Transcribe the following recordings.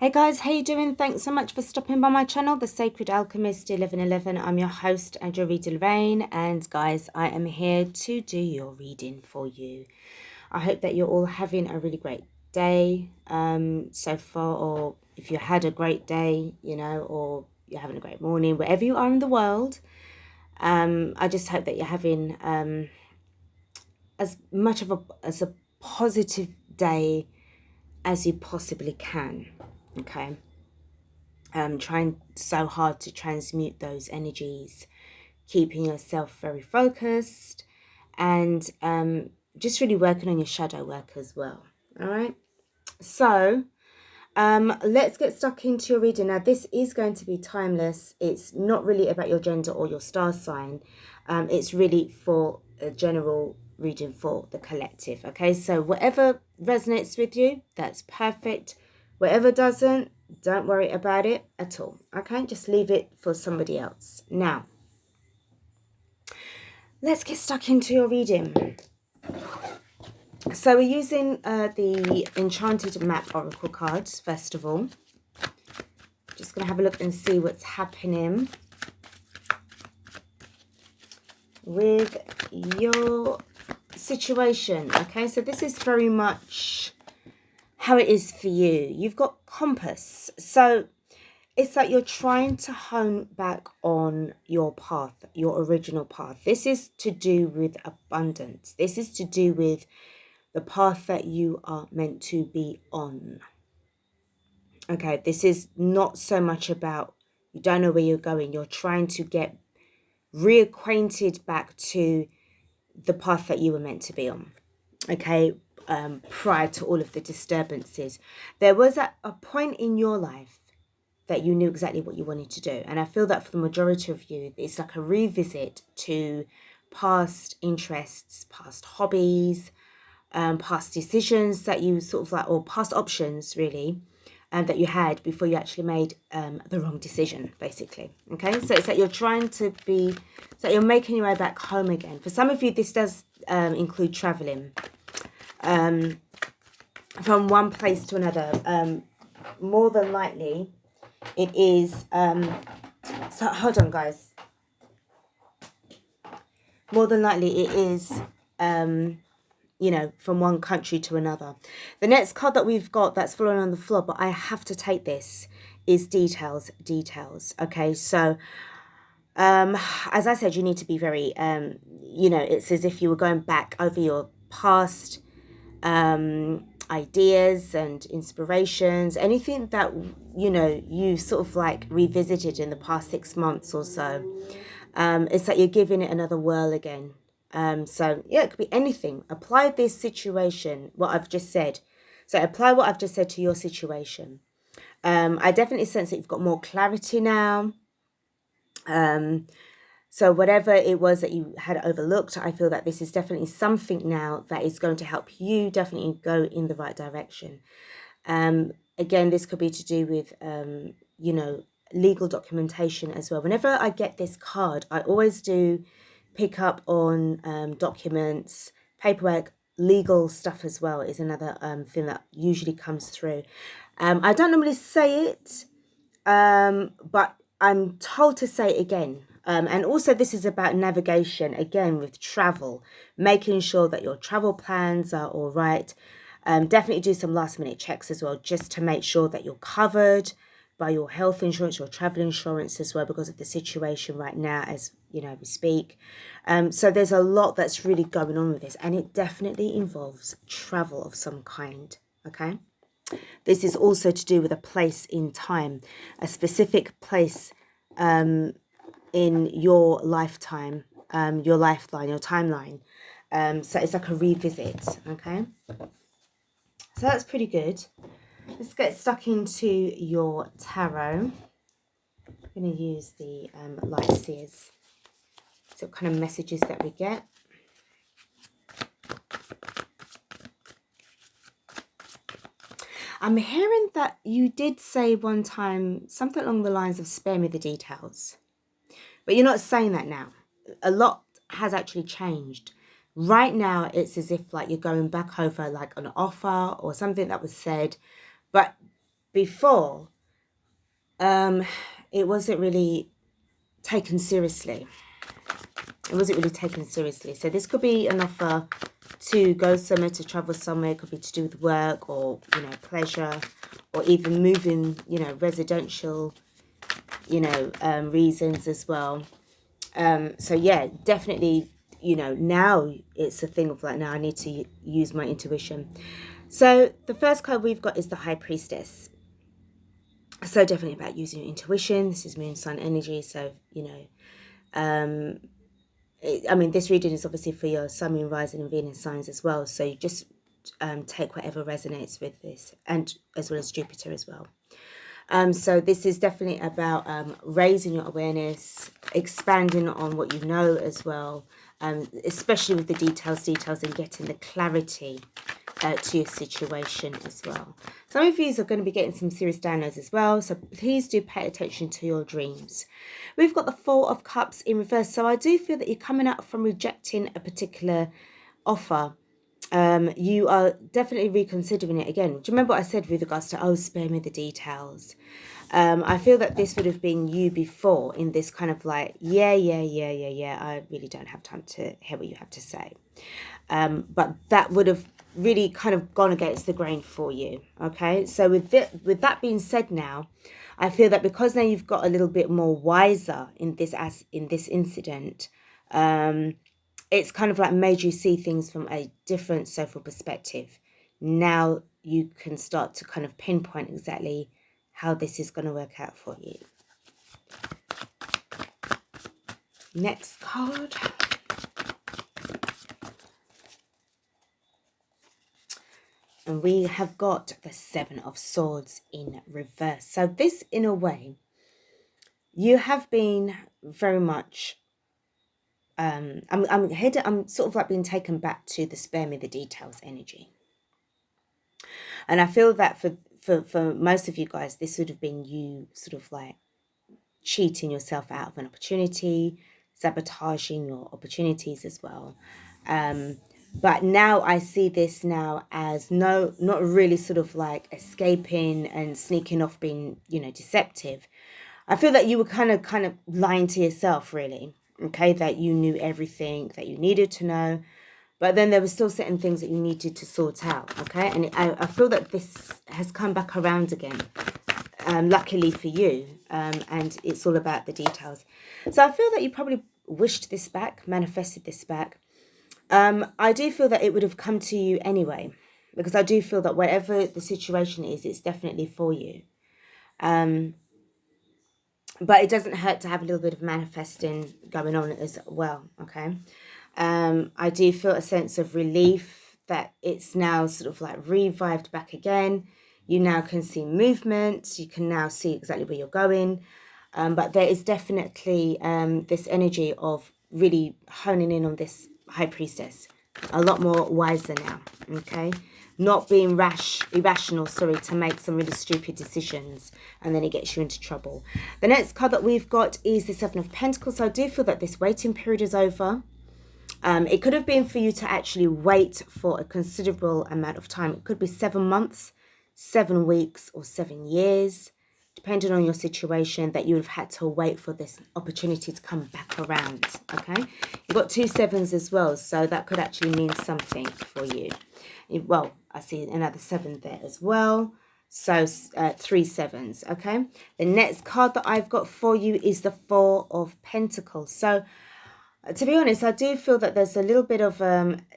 Hey guys, how you doing? Thanks so much for stopping by my channel, The Sacred Alchemist 1111. I'm your host and your reader Lorraine, and guys, I am here to do your reading for you. I hope that you're all having a really great day so far, or if you had a great day, or you're having a great morning, wherever you are in the world. I just hope that you're having as much of a positive day as you possibly can. Okay. Trying so hard to transmute those energies, keeping yourself very focused, and just really working on your shadow work as well. All right. So let's get stuck into your reading. Now, this is going to be timeless. It's not really about your gender or your star sign. It's really for a general reading for the collective. Okay, so whatever resonates with you, that's perfect. Whatever doesn't, don't worry about it at all. Okay, just leave it for somebody else. Now, let's get stuck into your reading. So we're using the Enchanted Map Oracle cards, first of all. Just going to have a look and see what's happening with your situation. Okay, so this is very much how it is for you. You've got compass. So it's like you're trying to hone back on your path, your original path. This is to do with abundance. This is to do with the path that you are meant to be on. Okay, this is not so much about you don't know where you're going. You're trying to get reacquainted back to the path that you were meant to be on. Okay, prior to all of the disturbances. There was a point in your life that you knew exactly what you wanted to do. And I feel that for the majority of you, it's like a revisit to past interests, past hobbies, past decisions that you sort of like, or past options really, that you had before you actually made the wrong decision, basically. Okay, so it's like you're trying to be, so you're making your way back home again. For some of you, this does include traveling from one place to another. More than likely, it is. So hold on, guys. More than likely, it is. From one country to another. The next card that we've got that's fallen on the floor, but I have to take this, is details. Okay, so as I said, you need to be very it's as if you were going back over your past ideas and inspirations, anything that you sort of like revisited in the past 6 months or so. It's like you're giving it another whirl again. So yeah, it could be anything. Apply this situation, what I've just said. So apply what I've just said to your situation. I definitely sense that you've got more clarity now. So whatever it was that you had overlooked, I feel that this is definitely something now that is going to help you definitely go in the right direction. Again, this could be to do with, legal documentation as well. Whenever I get this card, I always do pick up on documents, paperwork, legal stuff as well is another thing that usually comes through. I don't normally say it, but I'm told to say it again. And also this is about navigation, again, with travel, making sure that your travel plans are all right. Definitely do some last minute checks as well, just to make sure that you're covered by your health insurance, your travel insurance as well, because of the situation right now as we speak. So there's a lot that's really going on with this, and it definitely involves travel of some kind. Okay, this is also to do with a place in time, a specific place in your lifetime, your lifeline, your timeline. So it's like a revisit. Okay, so that's pretty good. Let's get stuck into your tarot. I'm going to use the light seers. So what kind of messages that we get. I'm hearing that you did say one time something along the lines of spare me the details. But you're not saying that now. A lot has actually changed. Right now, it's as if like you're going back over like an offer or something that was said. But before, it wasn't really taken seriously. It wasn't really taken seriously. So this could be an offer to go somewhere, to travel somewhere. It could be to do with work or, pleasure, or even moving, residential, reasons as well. So yeah, definitely, now it's a thing of like, now I need to use my intuition. So the first card we've got is the High Priestess. So definitely about using your intuition. This is moon sign energy. So, this reading is obviously for your sun, moon, rising, and Venus signs as well. So you just take whatever resonates with this, and as well as Jupiter as well. So this is definitely about raising your awareness, expanding on what you know as well, especially with the details, and getting the clarity to your situation as well. Some of you are going to be getting some serious downloads as well, so please do pay attention to your dreams. We've got the Four of Cups in reverse, so I do feel that you're coming out from rejecting a particular offer. You are definitely reconsidering it again. Do you remember what I said with regards to, spare me the details? I feel that this would have been you before, in this kind of like, yeah, I really don't have time to hear what you have to say. But that would have really kind of gone against the grain for you. Okay, so with that being said, now I feel that because now you've got a little bit more wiser in this incident, it's kind of like made you see things from a different social perspective. Now you can start to kind of pinpoint exactly how this is going to work out for you. Next card. And we have got the Seven of Swords in reverse. So this, in a way, you have been very much, I'm sort of like being taken back to the spare me the details energy. And I feel that for most of you guys, this would have been you sort of like cheating yourself out of an opportunity, sabotaging your opportunities as well. But now I see this now as not really sort of like escaping and sneaking off, being, deceptive. I feel that you were kind of lying to yourself, really. Okay, that you knew everything that you needed to know, but then there were still certain things that you needed to sort out. Okay, and I feel that this has come back around again. Luckily for you, and it's all about the details. So I feel that you probably wished this back, manifested this back. I do feel that it would have come to you anyway, because I do feel that whatever the situation is, it's definitely for you. But it doesn't hurt to have a little bit of manifesting going on as well, okay? I do feel a sense of relief that it's now sort of like revived back again. You now can see movement. You can now see exactly where you're going. But there is definitely this energy of really honing in on this High Priestess. A lot more wiser now, okay? Not being irrational, to make some really stupid decisions, and then it gets you into trouble. The next card that we've got is the Seven of Pentacles. So I do feel that this waiting period is over. It could have been for you to actually wait for a considerable amount of time. It could be 7 months, 7 weeks, or 7 years, depending on your situation, that you would have had to wait for this opportunity to come back around, okay? You've got 2 sevens as well, so that could actually mean something for you. Well, I see another 7 there as well. So 3 sevens, okay? The next card that I've got for you is the Four of Pentacles. So to be honest, I do feel that there's a little bit of,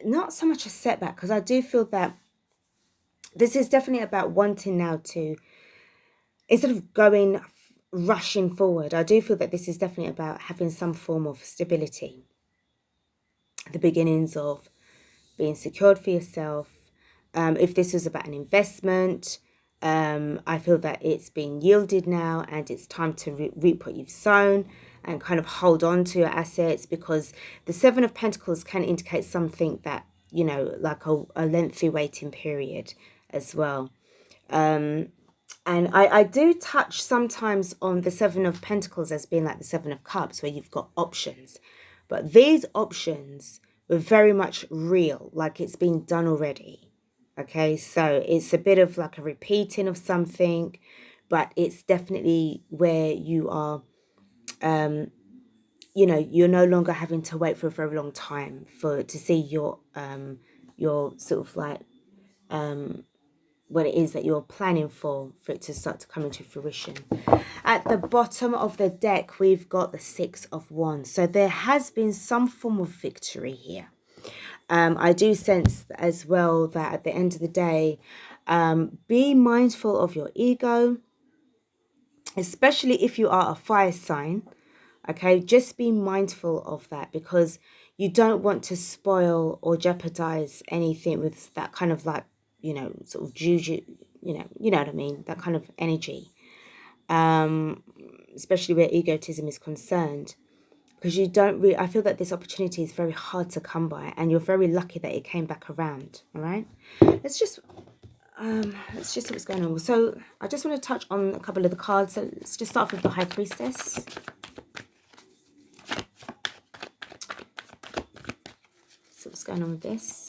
not so much a setback, because I do feel that this is definitely about wanting now to, instead of rushing forward, I do feel that this is definitely about having some form of stability. The beginnings of being secured for yourself. If this was about an investment, I feel that it's been yielded now, and it's time to reap what you've sown and kind of hold on to your assets, because the Seven of Pentacles can indicate something that, like a lengthy waiting period as well. And I do touch sometimes on the Seven of Pentacles as being like the Seven of Cups, where you've got options. But these options were very much real, like it's been done already. Okay, so it's a bit of like a repeating of something, but it's definitely where you are, you're no longer having to wait for a very long time for to see your sort of like what it is that you're planning for it to start to come into fruition. At the bottom of the deck, we've got the Six of Wands. So there has been some form of victory here. I do sense as well that at the end of the day, be mindful of your ego, especially if you are a fire sign. Okay, just be mindful of that, because you don't want to spoil or jeopardize anything with that kind of like, sort of juju, you know what I mean, that kind of energy, especially where egotism is concerned, because you don't really, I feel that this opportunity is very hard to come by, and you're very lucky that it came back around. All right, let's just see what's going on. So I just want to touch on a couple of the cards. So let's just start off with the High Priestess. So what's going on with this?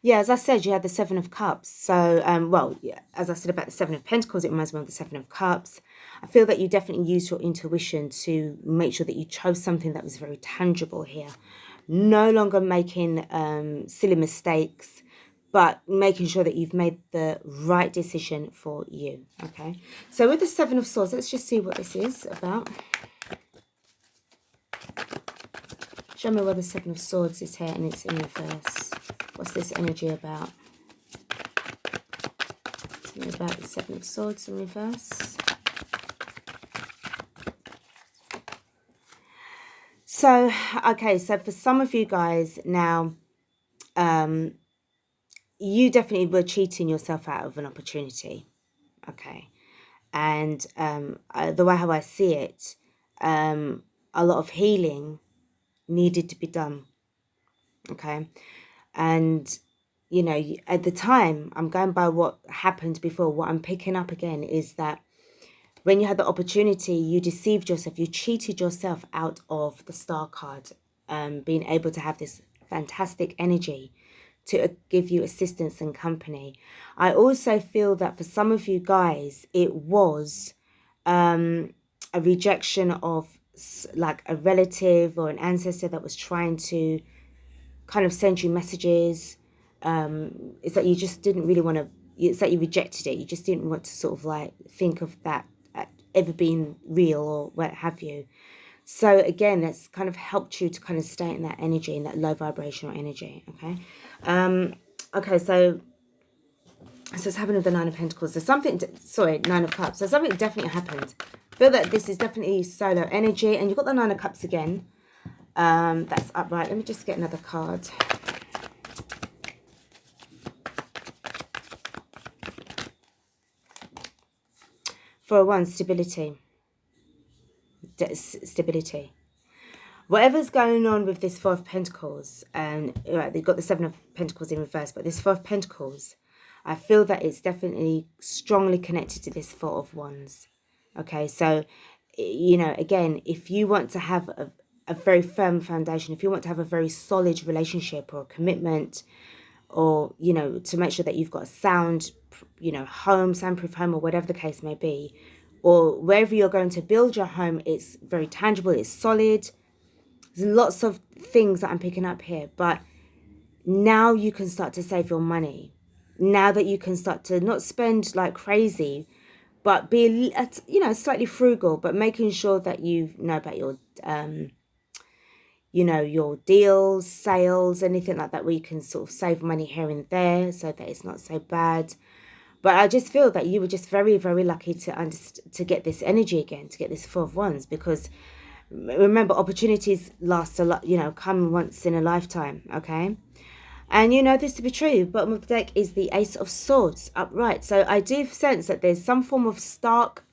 Yeah, as I said, you had the Seven of Cups. So, well, yeah, as I said about the Seven of Pentacles, it reminds me of the Seven of Cups. I feel that you definitely used your intuition to make sure that you chose something that was very tangible here. No longer making silly mistakes, but making sure that you've made the right decision for you, okay? So with the Seven of Swords, let's just see what this is about. Show me where the Seven of Swords is here and it's in reverse. What's this energy about? Tell me about the Seven of Swords in reverse. So, okay, so for some of you guys now, you definitely were cheating yourself out of an opportunity, okay? And the way how I see it, a lot of healing needed to be done, okay? And at the time, I'm going by what happened before. What I'm picking up again is that when you had the opportunity, you deceived yourself, you cheated yourself out of the Star card, being able to have this fantastic energy to give you assistance and company. I also feel that for some of you guys, it was a rejection of like a relative or an ancestor that was trying to kind of send you messages. It's that you just didn't really want to, it's that you rejected it. You just didn't want to sort of like think of that ever being real or what have you. So again, that's kind of helped you to kind of stay in that energy, in that low vibrational energy, okay? Okay, so it's happened with the Nine of Pentacles. There's something, Nine of Cups. So something definitely happened. I feel that this is definitely solo energy. And you've got the Nine of Cups again. That's upright. Let me just get another card. For one, stability. Stability. Whatever's going on with this Four of Pentacles, and right, they've got the Seven of Pentacles in reverse, but this Four of Pentacles, I feel that it's definitely strongly connected to this Four of Wands. Okay, so, again, if you want to have a very firm foundation, if you want to have a very solid relationship or commitment, or, to make sure that you've got a sound, home, soundproof home, or whatever the case may be, or wherever you're going to build your home, it's very tangible, it's solid. There's lots of things that I'm picking up here, but now you can start to save your money. Now that you can start to not spend like crazy, but be, slightly frugal, but making sure that you know about your, your deals, sales, anything like that, where you can sort of save money here and there so that it's not so bad. But I just feel that you were just very, very lucky to get this energy again, to get this Four of Wands, because remember, opportunities last a lot, come once in a lifetime, okay? And you know this to be true. Bottom of the deck is the Ace of Swords upright. So I do sense that there's some form of stark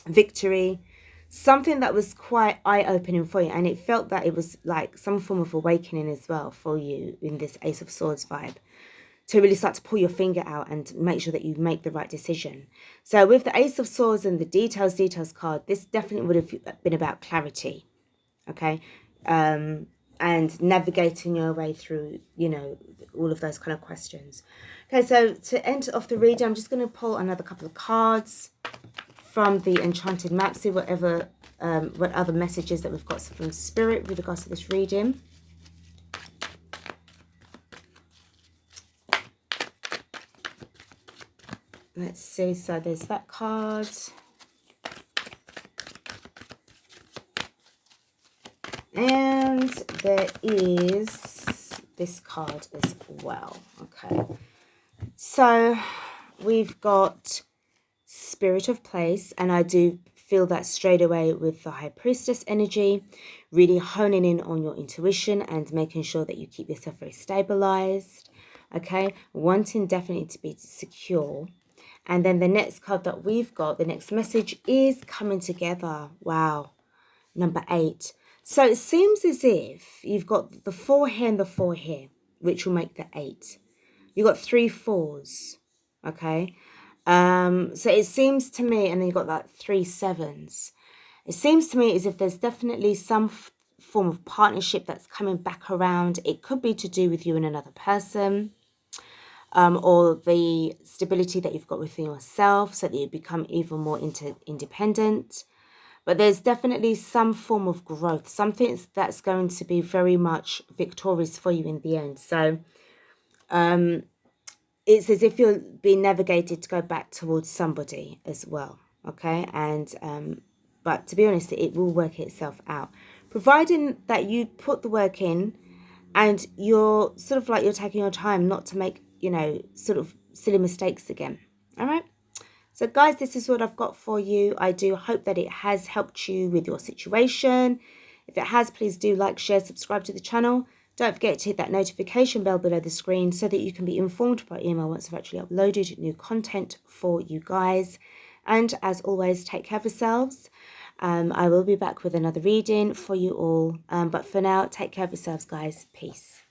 victory, something that was quite eye-opening for you. And it felt that it was like some form of awakening as well for you in this Ace of Swords vibe, to really start to pull your finger out and make sure that you make the right decision. So with the Ace of Swords and the details card, this definitely would have been about clarity, okay? and navigating your way through, you know, all of those kind of questions. Okay, so to end off the reading, I'm just going to pull another couple of cards from the Enchanted Map, see whatever, what other messages that we've got from Spirit with regards to this reading. Let's see, so there's that card. And there is this card as well. Okay, so we've got Spirit of Place, and I do feel that straight away with the High Priestess energy, really honing in on your intuition and making sure that you keep yourself very stabilized. Okay, wanting definitely to be secure. And then the next card that we've got, the next message is coming together. Wow, number 8. So it seems as if you've got the 4 here and the 4 here, which will make the 8. You've got 3 4s, okay? So it seems to me, and then you've got that 3 7s. It seems to me as if there's definitely some form of partnership that's coming back around. It could be to do with you and another person, or the stability that you've got within yourself so that you become even more independent. But there's definitely some form of growth, something that's going to be very much victorious for you in the end. So it's as if you're being navigated to go back towards somebody as well. Okay. And but to be honest, it will work itself out, providing that you put the work in and you're sort of like you're taking your time not to make, you know, sort of silly mistakes again. All right. So guys, this is what I've got for you. I do hope that it has helped you with your situation. If it has, please do like, share, subscribe to the channel. Don't forget to hit that notification bell below the screen so that you can be informed by email once I've actually uploaded new content for you guys. And as always, take care of yourselves. I will be back with another reading for you all. But for now, take care of yourselves, guys. Peace.